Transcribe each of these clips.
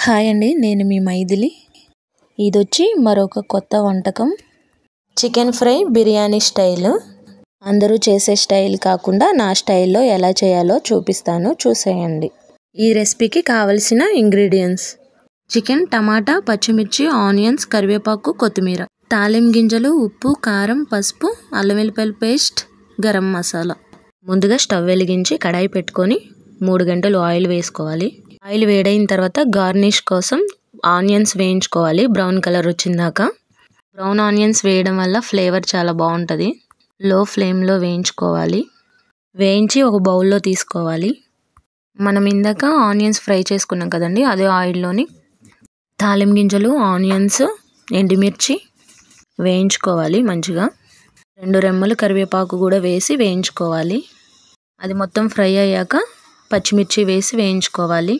Hi అండి, నేను మీ మైథిలి. ఇదొచ్చి మరొక కొత్త వంటకం, చికెన్ ఫ్రై బిర్యానీ స్టైల్. అందరూ చేసే స్టైల్ కాకుండా నా స్టైల్లో ఎలా చేయాలో చూపిస్తాను, చూసేయండి. ఈ రెసిపీకి కావలసిన ఇంగ్రీడియంట్స్: చికెన్, టమాటా, పచ్చిమిర్చి, ఆనియన్స్, కరివేపాకు, కొత్తిమీర, తాలింపు గింజలు, ఉప్పు, కారం, పసుపు, అల్లం వెల్లుల్లి పేస్ట్, గరం మసాలా. ముందుగా స్టవ్ వెలిగించి కడాయి పెట్టుకొని 3 గంటలు ఆయిల్ వేసుకోవాలి. ఆయిల్ వేడైన తర్వాత గార్నిష్ కోసం ఆనియన్స్ వేయించుకోవాలి, బ్రౌన్ కలర్ వచ్చిందాక. బ్రౌన్ ఆనియన్స్ వేయడం వల్ల ఫ్లేవర్ చాలా బాగుంటుంది. లో ఫ్లేమ్లో వేయించుకోవాలి. వేయించి ఒక బౌల్లో తీసుకోవాలి. మనం ఇందాక ఆనియన్స్ ఫ్రై చేసుకున్నాం కదండి, అదే ఆయిల్లోని తాలింపు గింజలు, ఆనియన్స్, ఎండుమిర్చి వేయించుకోవాలి మంచిగా. 2 రెమ్మలు కరివేపాకు కూడా వేసి వేయించుకోవాలి. అది మొత్తం ఫ్రై అయ్యాక పచ్చిమిర్చి వేసి వేయించుకోవాలి.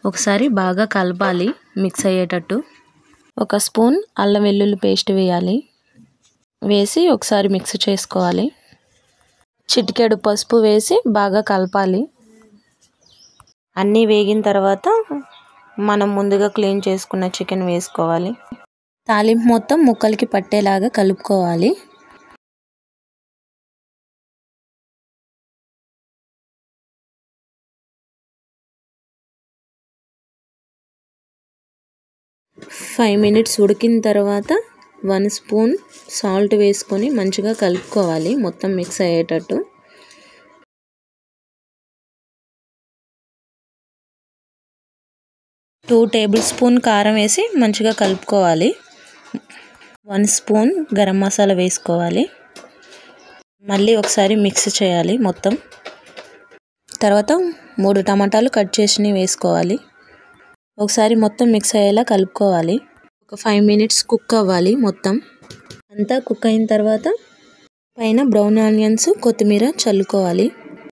ఒకసారి బాగా కలపాలి మిక్స్ అయ్యేటట్టు. 1 స్పూన్ అల్లం వెల్లుల్లి పేస్ట్ వేయాలి. వేసి ఒకసారి మిక్స్ చేసుకోవాలి. చిటికెడు పసుపు వేసి బాగా కలపాలి. అన్నీ వేగిన తర్వాత మనం ముందుగా క్లీన్ చేసుకున్న చికెన్ వేసుకోవాలి. తాలింపు మొత్తం ముక్కలకి పట్టేలాగా కలుపుకోవాలి. ఫైవ్ మినిట్స్ ఉడికిన తర్వాత 1 స్పూన్ సాల్ట్ వేసుకొని మంచిగా కలుపుకోవాలి, మొత్తం మిక్స్ అయ్యేటట్టు. టూ టేబుల్ స్పూన్ కారం వేసి మంచిగా కలుపుకోవాలి. 1 స్పూన్ గరం మసాలా వేసుకోవాలి. మళ్ళీ ఒకసారి మిక్స్ చేయాలి మొత్తం. తర్వాత 3 టమాటాలు కట్ చేసి వేసుకోవాలి. ఒకసారి మొత్తం మిక్స్ అయ్యేలా కలుపుకోవాలి. ఒక 5 మినిట్స్ కుక్ అవ్వాలి. మొత్తం అంతా కుక్ అయిన తర్వాత పైన బ్రౌన్ ఆనియన్స్, కొత్తిమీర చల్లుకోవాలి.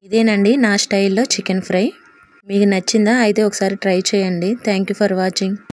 ఇదేనండి నా స్టైల్లో చికెన్ ఫ్రై. మీకు నచ్చిందా? అయితే ఒకసారి ట్రై చేయండి. Thank you for watching.